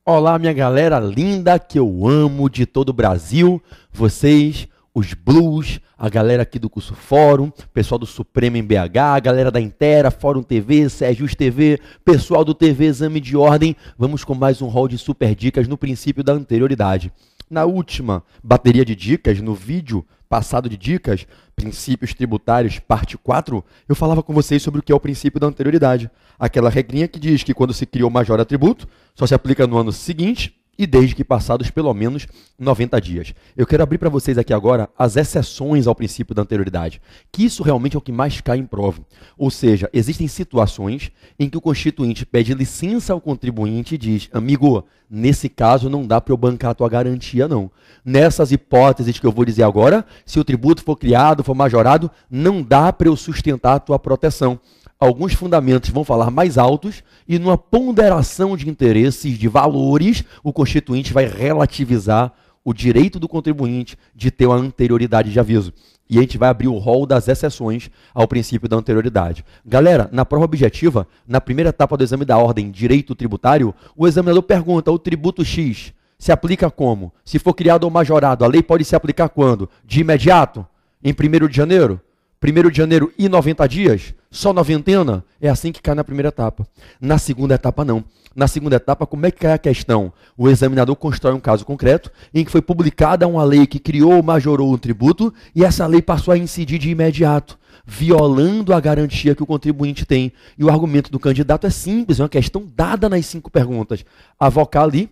Olá, minha galera linda que eu amo de todo o Brasil, vocês, os Blues, a galera aqui do Curso Fórum, pessoal do Supremo em BH, a galera da Intera, Fórum TV, Sérgios TV, pessoal do TV Exame de Ordem, vamos com mais um rol de super dicas no princípio da anterioridade. Na última bateria de dicas, no vídeo passado de dicas, princípios tributários, parte 4, eu falava com vocês sobre o que é o princípio da anterioridade. Aquela regrinha que diz que quando se criou major atributo, só se aplica no ano seguinte e desde que passados pelo menos 90 dias. Eu quero abrir para vocês aqui agora as exceções ao princípio da anterioridade, que isso realmente é o que mais cai em prova. Ou seja, existem situações em que o constituinte pede licença ao contribuinte e diz, amigo, nesse caso não dá para eu bancar a tua garantia não. Nessas hipóteses que eu vou dizer agora, se o tributo for criado, for majorado, não dá para eu sustentar a tua proteção. Alguns fundamentos vão falar mais altos e numa ponderação de interesses, de valores, o constituinte vai relativizar o direito do contribuinte de ter uma anterioridade de aviso. E a gente vai abrir o rol das exceções ao princípio da anterioridade. Galera, na prova objetiva, na primeira etapa do exame da ordem direito tributário, o examinador pergunta, o tributo X se aplica como? Se for criado ou majorado, a lei pode se aplicar quando? De imediato? Em 1º de janeiro? 1º de janeiro e 90 dias? Só noventena? É assim que cai na primeira etapa. Na segunda etapa, não. Na segunda etapa, como é que cai a questão? O examinador constrói um caso concreto em que foi publicada uma lei que criou ou majorou um tributo e essa lei passou a incidir de imediato, violando a garantia que o contribuinte tem. E o argumento do candidato é simples, é uma questão dada nas 5 perguntas. Avocar ali,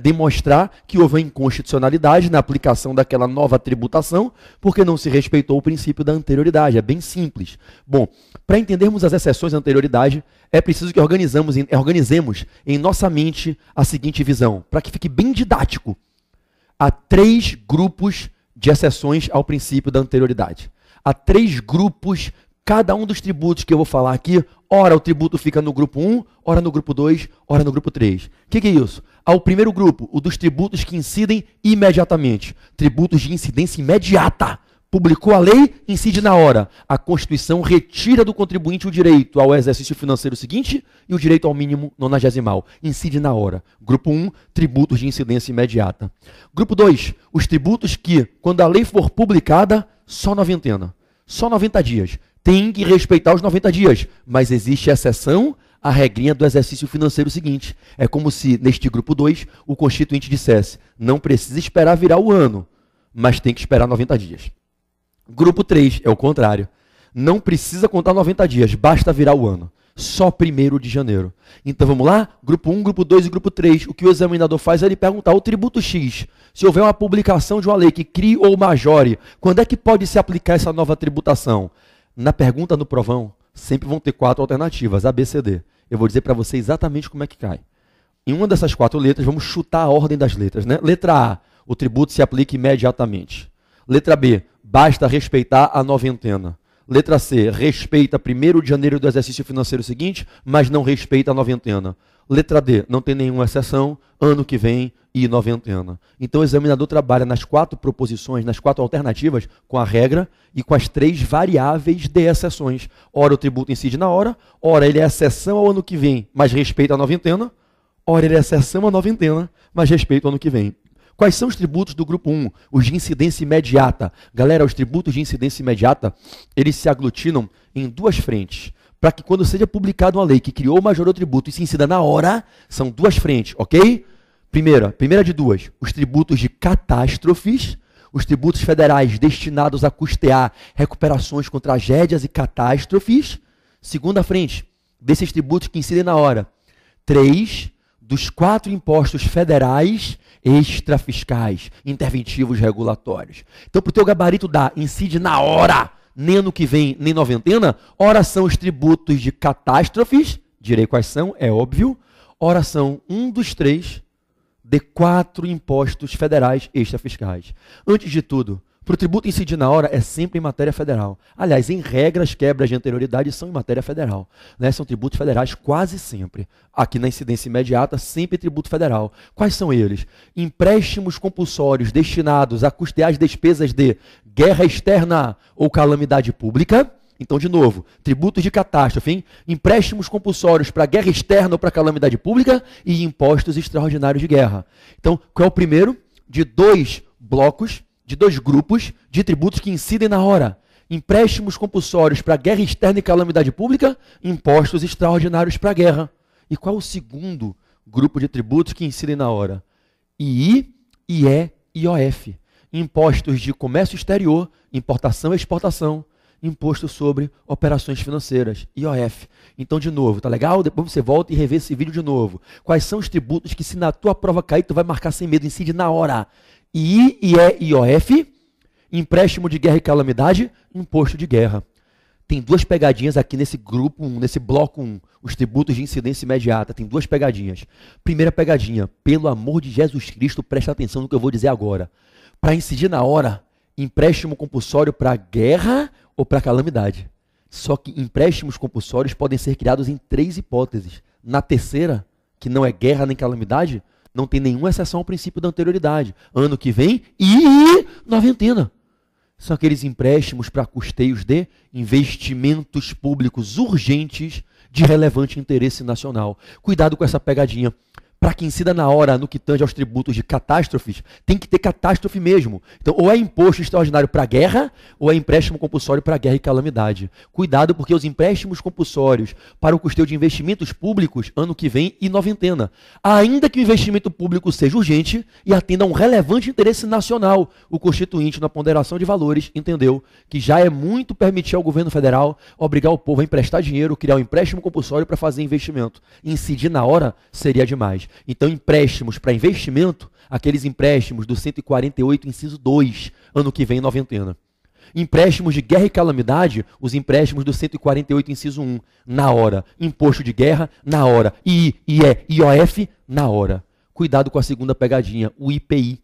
demonstrar que houve uma inconstitucionalidade na aplicação daquela nova tributação, porque não se respeitou o princípio da anterioridade. É bem simples. Bom, para entendermos as exceções da anterioridade, é preciso que organizemos em nossa mente a seguinte visão, para que fique bem didático. Há 3 grupos de exceções ao princípio da anterioridade. Há 3 grupos, cada um dos tributos que eu vou falar aqui, ora o tributo fica no grupo 1, ora no grupo 2, ora no grupo 3. O que é isso? Ao primeiro grupo, o dos tributos que incidem imediatamente. Tributos de incidência imediata. Publicou a lei, incide na hora. A Constituição retira do contribuinte o direito ao exercício financeiro seguinte e o direito ao mínimo nonagesimal. Incide na hora. Grupo 1, tributos de incidência imediata. Grupo 2, os tributos que, quando a lei for publicada, só noventena. Só 90 dias. Tem que respeitar os 90 dias, mas existe exceção à regrinha do exercício financeiro seguinte. É como se, neste grupo 2, o constituinte dissesse, não precisa esperar virar o ano, mas tem que esperar 90 dias. Grupo 3 é o contrário. Não precisa contar 90 dias, basta virar o ano. Só 1º de janeiro. Então vamos lá? Grupo 1, grupo 2 e grupo 3. O que o examinador faz é ele perguntar, o tributo X, se houver uma publicação de uma lei que crie ou majore, quando é que pode se aplicar essa nova tributação? Na pergunta no provão, sempre vão ter 4 alternativas, A, B, C, D. Eu vou dizer para você exatamente como é que cai. Em uma dessas 4 letras, vamos chutar a ordem das letras, né? Letra A, o tributo se aplica imediatamente. Letra B, basta respeitar a noventena. Letra C, respeita 1º de janeiro do exercício financeiro seguinte, mas não respeita a noventena. Letra D, não tem nenhuma exceção, ano que vem e noventena. Então o examinador trabalha nas 4 proposições, nas 4 alternativas, com a regra e com as 3 variáveis de exceções. Ora o tributo incide na hora, ora ele é exceção ao ano que vem, mas respeita a noventena, ora ele é exceção à noventena, mas respeita o ano que vem. Quais são os tributos do grupo 1? Os de incidência imediata. Galera, os tributos de incidência imediata, eles se aglutinam em 2 frentes. Para que quando seja publicada uma lei que criou ou majorou tributo e se incida na hora, são 2 frentes, ok? Primeira de 2, os tributos de catástrofes, os tributos federais destinados a custear recuperações com tragédias e catástrofes. Segunda frente, desses tributos que incidem na hora, 3 dos 4 impostos federais extrafiscais, interventivos regulatórios. Então, para o teu gabarito dar incide na hora, nem ano que vem, nem noventena, ora são os tributos de catástrofes, direi quais são, é óbvio, ora são um dos 3 de 4 impostos federais extrafiscais. Antes de tudo, para o tributo incidir na hora é sempre em matéria federal. Aliás, em regras, quebras de anterioridade são em matéria federal. São tributos federais quase sempre. Aqui na incidência imediata, sempre tributo federal. Quais são eles? Empréstimos compulsórios destinados a custear as despesas de guerra externa ou calamidade pública. Então, de novo, tributos de catástrofe, hein? Empréstimos compulsórios para guerra externa ou para calamidade pública e impostos extraordinários de guerra. Então, qual é o primeiro? De dois blocos, de dois grupos de tributos que incidem na hora. Empréstimos compulsórios para guerra externa e calamidade pública, impostos extraordinários para guerra. E qual é o segundo grupo de tributos que incidem na hora? II, IE e IOF. Impostos de comércio exterior, importação e exportação, imposto sobre operações financeiras, IOF. Então, de novo, tá legal? Depois você volta e revê esse vídeo de novo. Quais são os tributos que, se na tua prova cair, tu vai marcar sem medo, incide na hora? II, IE e IOF, empréstimo de guerra e calamidade, imposto de guerra. Tem duas pegadinhas aqui nesse grupo 1, nesse bloco 1, os tributos de incidência imediata. Tem duas pegadinhas. Primeira pegadinha, pelo amor de Jesus Cristo, presta atenção no que eu vou dizer agora. Para incidir na hora, empréstimo compulsório para guerra ou para calamidade. Só que empréstimos compulsórios podem ser criados em 3 hipóteses. Na terceira, que não é guerra nem calamidade, não tem nenhuma exceção ao princípio da anterioridade. Ano que vem e noventena. São aqueles empréstimos para custeios de investimentos públicos urgentes de relevante interesse nacional. Cuidado com essa pegadinha. Para que incida na hora no que tange aos tributos de catástrofes, tem que ter catástrofe mesmo. Então, ou é imposto extraordinário para guerra, ou é empréstimo compulsório para guerra e calamidade. Cuidado, porque os empréstimos compulsórios para o custeio de investimentos públicos, ano que vem e noventena. Ainda que o investimento público seja urgente e atenda a um relevante interesse nacional, o Constituinte, na ponderação de valores, entendeu que já é muito permitir ao governo federal obrigar o povo a emprestar dinheiro, criar um empréstimo compulsório para fazer investimento. Incidir na hora seria demais. Então, empréstimos para investimento, aqueles empréstimos do 148, inciso 2, ano que vem, noventena. Empréstimos de guerra e calamidade, os empréstimos do 148, inciso 1, na hora. Imposto de guerra, na hora. II, IE, IOF, na hora. Cuidado com a segunda pegadinha, o IPI.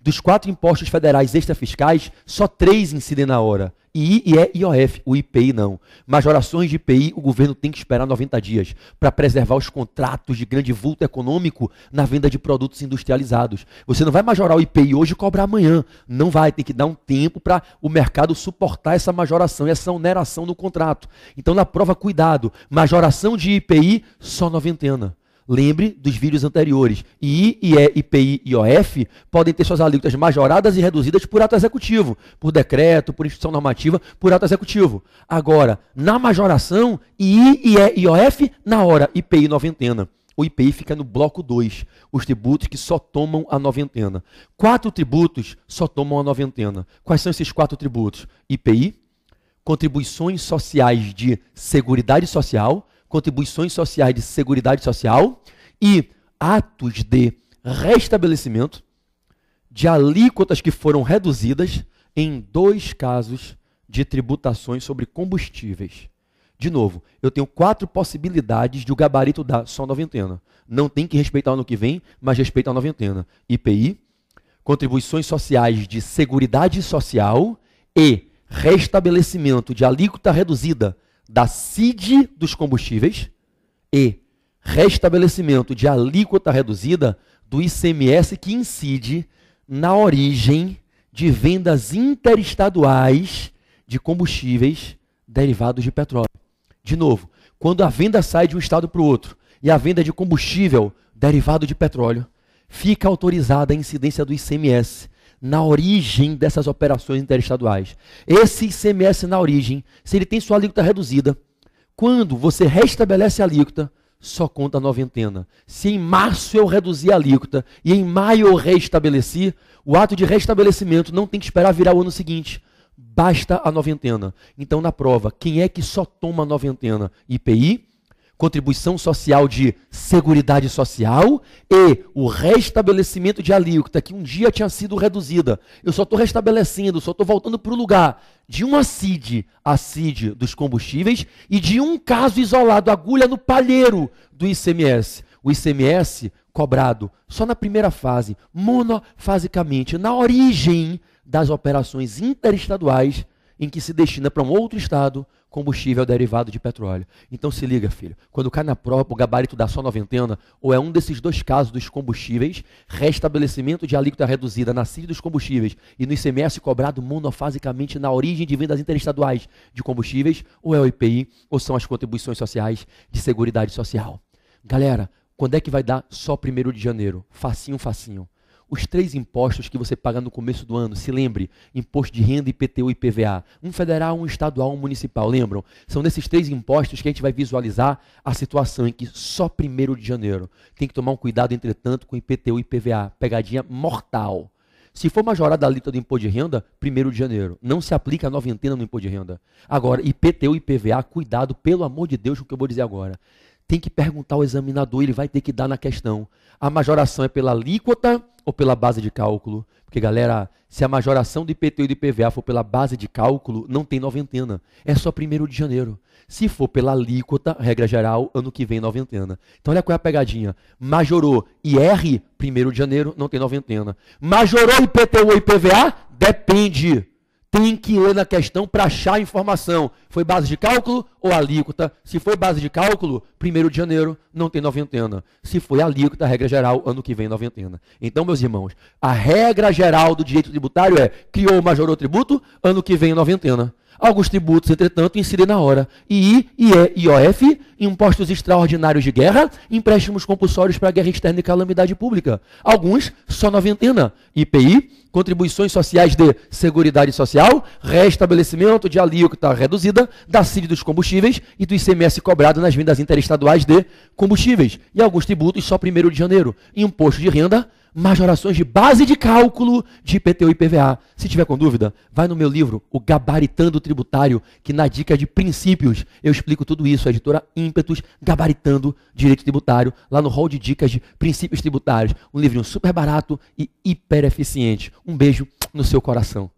Dos 4 impostos federais extrafiscais, só 3 incidem na hora. II, IE e IOF, o IPI não. Majorações de IPI, o governo tem que esperar 90 dias para preservar os contratos de grande vulto econômico na venda de produtos industrializados. Você não vai majorar o IPI hoje e cobrar amanhã. Não vai, tem que dar um tempo para o mercado suportar essa majoração e essa oneração no contrato. Então, na prova, cuidado. Majoração de IPI, só noventena. Lembre dos vídeos anteriores. II, IE, IPI e IOF podem ter suas alíquotas majoradas e reduzidas por ato executivo, por decreto, por instituição normativa, por ato executivo. Agora, na majoração, II, IE e IOF, na hora, IPI noventena. O IPI fica no bloco 2, os tributos que só tomam a noventena. 4 tributos só tomam a noventena. Quais são esses 4 tributos? IPI, contribuições sociais de Seguridade Social, contribuições sociais de Seguridade Social e atos de restabelecimento de alíquotas que foram reduzidas em 2 casos de tributações sobre combustíveis. De novo, eu tenho 4 possibilidades de o gabarito dar só noventena. Não tem que respeitar o ano que vem, mas respeita a noventena. IPI, contribuições sociais de Seguridade Social e restabelecimento de alíquota reduzida da CID dos combustíveis e restabelecimento de alíquota reduzida do ICMS que incide na origem de vendas interestaduais de combustíveis derivados de petróleo. De novo, quando a venda sai de um estado para o outro e a venda de combustível derivado de petróleo, fica autorizada a incidência do ICMS na origem dessas operações interestaduais. Esse ICMS na origem, se ele tem sua alíquota reduzida, quando você restabelece a alíquota, só conta a noventena. Se em março eu reduzi a alíquota e em maio eu restabeleci, o ato de restabelecimento não tem que esperar virar o ano seguinte. Basta a noventena. Então, na prova, quem é que só toma a noventena? IPI, contribuição social de Seguridade Social e o restabelecimento de alíquota que um dia tinha sido reduzida. Eu só estou restabelecendo, só estou voltando para o lugar de uma CID, a CID dos combustíveis, e de um caso isolado, agulha no palheiro do ICMS. O ICMS cobrado só na primeira fase, monofasicamente, na origem das operações interestaduais em que se destina para um outro estado combustível derivado de petróleo. Então se liga, filho, quando cai na prova o gabarito dá só noventena, ou é um desses dois casos dos combustíveis, restabelecimento de alíquota reduzida na CID dos combustíveis e no ICMS cobrado monofasicamente na origem de vendas interestaduais de combustíveis, ou é o IPI, ou são as contribuições sociais de Seguridade Social. Galera, quando é que vai dar só 1º de janeiro? Facinho, facinho. Os 3 impostos que você paga no começo do ano, se lembre, imposto de renda, IPTU e IPVA, um federal, um estadual, um municipal, lembram? São nesses 3 impostos que a gente vai visualizar a situação em que só 1º de janeiro. Tem que tomar um cuidado, entretanto, com IPTU e IPVA, pegadinha mortal. Se for majorada a alíquota do imposto de renda, 1º de janeiro. Não se aplica a noventena no imposto de renda. Agora, IPTU e IPVA, cuidado, pelo amor de Deus, com o que eu vou dizer agora. Tem que perguntar ao examinador, ele vai ter que dar na questão. A majoração é pela alíquota ou pela base de cálculo? Porque, galera, se a majoração do IPTU e do IPVA for pela base de cálculo, não tem noventena. É só 1º de janeiro. Se for pela alíquota, regra geral, ano que vem noventena. Então, olha qual é a pegadinha. Majorou IR, 1º de janeiro, não tem noventena. Majorou IPTU ou IPVA? Depende. Tem que ler na questão para achar a informação. Foi base de cálculo ou alíquota? Se foi base de cálculo, 1º de janeiro, não tem noventena. Se foi alíquota, regra geral, ano que vem noventena. Então, meus irmãos, a regra geral do direito tributário é: criou, majorou tributo, ano que vem noventena. Alguns tributos, entretanto, incidem na hora. II, IE, IOF, impostos extraordinários de guerra, empréstimos compulsórios para guerra externa e calamidade pública. Alguns, só noventena. IPI, contribuições sociais de Seguridade Social, restabelecimento de alíquota reduzida da CID dos combustíveis e do ICMS cobrado nas vendas interestaduais de combustíveis. E alguns tributos só 1º de janeiro. Imposto de renda, majorações de base de cálculo de IPTU e IPVA. Se tiver com dúvida, vai no meu livro, O Gabaritando Tributário, que na dica de princípios eu explico tudo isso. A editora Ímpetus, Gabaritando Direito Tributário, lá no hall de dicas de princípios tributários. Um livrinho super barato e hiper eficiente. Um beijo no seu coração.